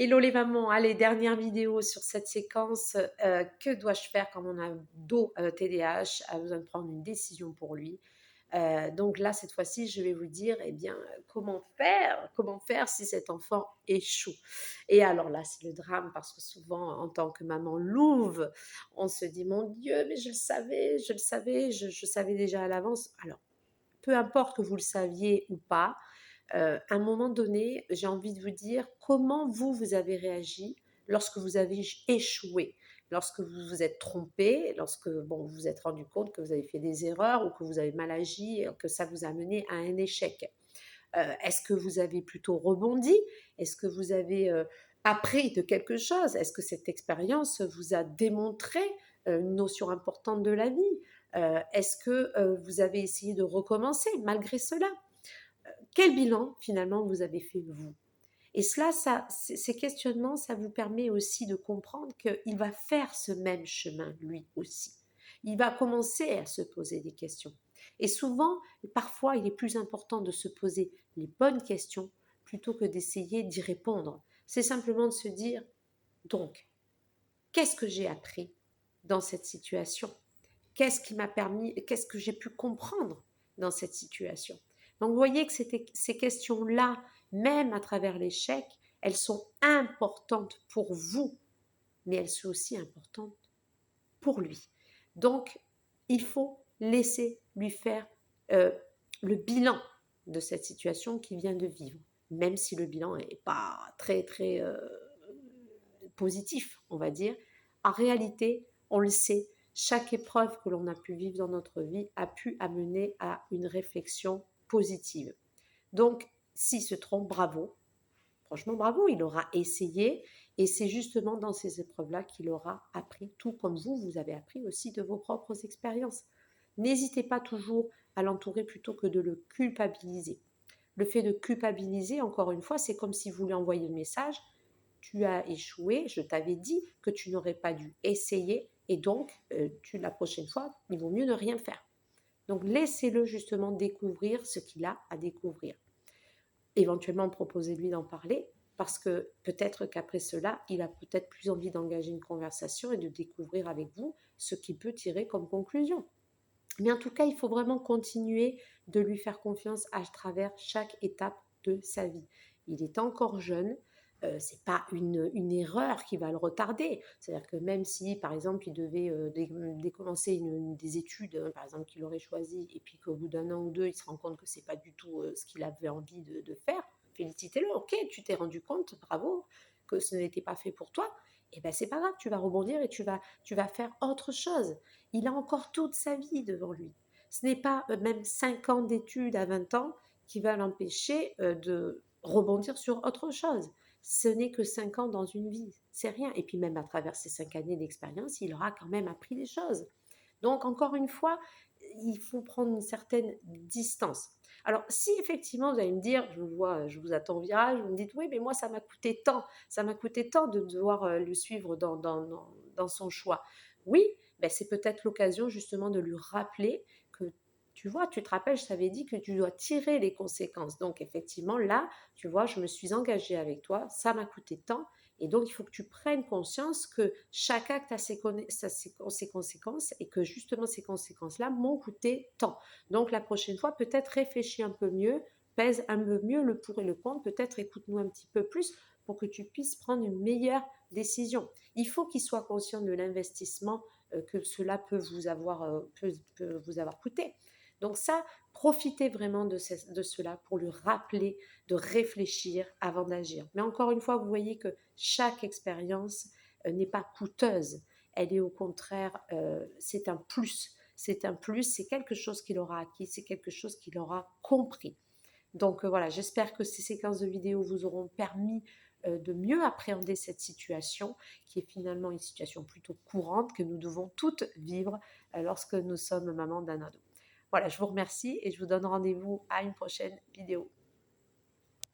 Hello les mamans, allez, dernière vidéo sur cette séquence. Que dois-je faire quand mon ado TDAH a besoin de prendre une décision pour lui? Donc là, cette fois-ci, je vais vous dire, eh bien, comment faire si cet enfant échoue. Et alors là, c'est le drame parce que souvent, en tant que maman louve, on se dit, mon Dieu, mais je le savais déjà à l'avance. Alors, peu importe que vous le saviez ou pas, à un moment donné, j'ai envie de vous dire comment vous avez réagi lorsque vous avez échoué, lorsque vous vous êtes trompé, lorsque bon, vous vous êtes rendu compte que vous avez fait des erreurs ou que vous avez mal agi, que ça vous a mené à un échec. Est-ce que vous avez plutôt rebondi? Est-ce que vous avez appris de quelque chose? Est-ce que cette expérience vous a démontré une notion importante de la vie? Est-ce que vous avez essayé de recommencer malgré cela? Quel bilan finalement vous avez fait vous? Et cela, ces questionnements, ça vous permet aussi de comprendre qu'il va faire ce même chemin lui aussi. Il va commencer à se poser des questions. Et souvent, parfois, il est plus important de se poser les bonnes questions plutôt que d'essayer d'y répondre. C'est simplement de se dire, donc, qu'est-ce que j'ai appris dans cette situation? Qu'est-ce qui m'a permis, qu'est-ce que j'ai pu comprendre dans cette situation? Donc, vous voyez que ces questions-là, même à travers l'échec, elles sont importantes pour vous, mais elles sont aussi importantes pour lui. Donc, il faut laisser lui faire euh, le bilan de cette situation qu'il vient de vivre, même si le bilan n'est pas très, très positif, on va dire. En réalité, on le sait, chaque épreuve que l'on a pu vivre dans notre vie a pu amener à une réflexion positive. Donc, s'il se trompe, bravo. Franchement, bravo, il aura essayé et c'est justement dans ces épreuves-là qu'il aura appris, tout comme vous avez appris aussi de vos propres expériences. N'hésitez pas toujours à l'entourer plutôt que de le culpabiliser. Le fait de culpabiliser, encore une fois, c'est comme si vous lui envoyiez le message, tu as échoué, je t'avais dit que tu n'aurais pas dû essayer et donc la prochaine fois, il vaut mieux ne rien faire. Donc laissez-le justement découvrir ce qu'il a à découvrir. Éventuellement proposez-lui d'en parler parce que peut-être qu'après cela, il a peut-être plus envie d'engager une conversation et de découvrir avec vous ce qu'il peut tirer comme conclusion. Mais en tout cas, il faut vraiment continuer de lui faire confiance à travers chaque étape de sa vie. Il est encore jeune, ce n'est pas une erreur qui va le retarder. C'est-à-dire que même si, par exemple, il devait décommencer des études, hein, par exemple, qu'il aurait choisi, et puis qu'au bout d'un an ou deux, il se rend compte que ce n'est pas du tout ce qu'il avait envie de faire, félicitez-le. Ok, tu t'es rendu compte, bravo, que ce n'était pas fait pour toi. Et ben c'est pas grave, tu vas rebondir et tu vas faire autre chose. Il a encore toute sa vie devant lui. Ce n'est pas même 5 ans d'études à 20 ans qui va l'empêcher de rebondir sur autre chose. Ce n'est que 5 ans dans une vie, c'est rien. Et puis même à travers ces 5 années d'expérience, il aura quand même appris des choses. Donc encore une fois, il faut prendre une certaine distance. Alors si effectivement vous allez me dire, je vous vois, je vous attends au virage, vous me dites oui, mais moi ça m'a coûté tant de devoir le suivre dans son choix. Oui, ben, c'est peut-être l'occasion justement de lui rappeler que tu vois, tu te rappelles, je t'avais dit que tu dois tirer les conséquences. Donc effectivement, là, tu vois, je me suis engagée avec toi, ça m'a coûté tant. Et donc, il faut que tu prennes conscience que chaque acte a ses conséquences et que justement, ces conséquences-là m'ont coûté tant. Donc, la prochaine fois, peut-être réfléchis un peu mieux, pèse un peu mieux le pour et le contre, peut-être écoute-nous un petit peu plus pour que tu puisses prendre une meilleure décision. Il faut qu'il soit conscient de l'investissement que cela peut vous avoir coûté. Donc ça, profitez vraiment de cela pour lui rappeler de réfléchir avant d'agir. Mais encore une fois, vous voyez que chaque expérience n'est pas coûteuse. Elle est au contraire, c'est un plus. C'est un plus, c'est quelque chose qu'il aura acquis, c'est quelque chose qu'il aura compris. Donc voilà, j'espère que ces séquences de vidéos vous auront permis de mieux appréhender cette situation, qui est finalement une situation plutôt courante que nous devons toutes vivre lorsque nous sommes maman d'un ado. Voilà, je vous remercie et je vous donne rendez-vous à une prochaine vidéo.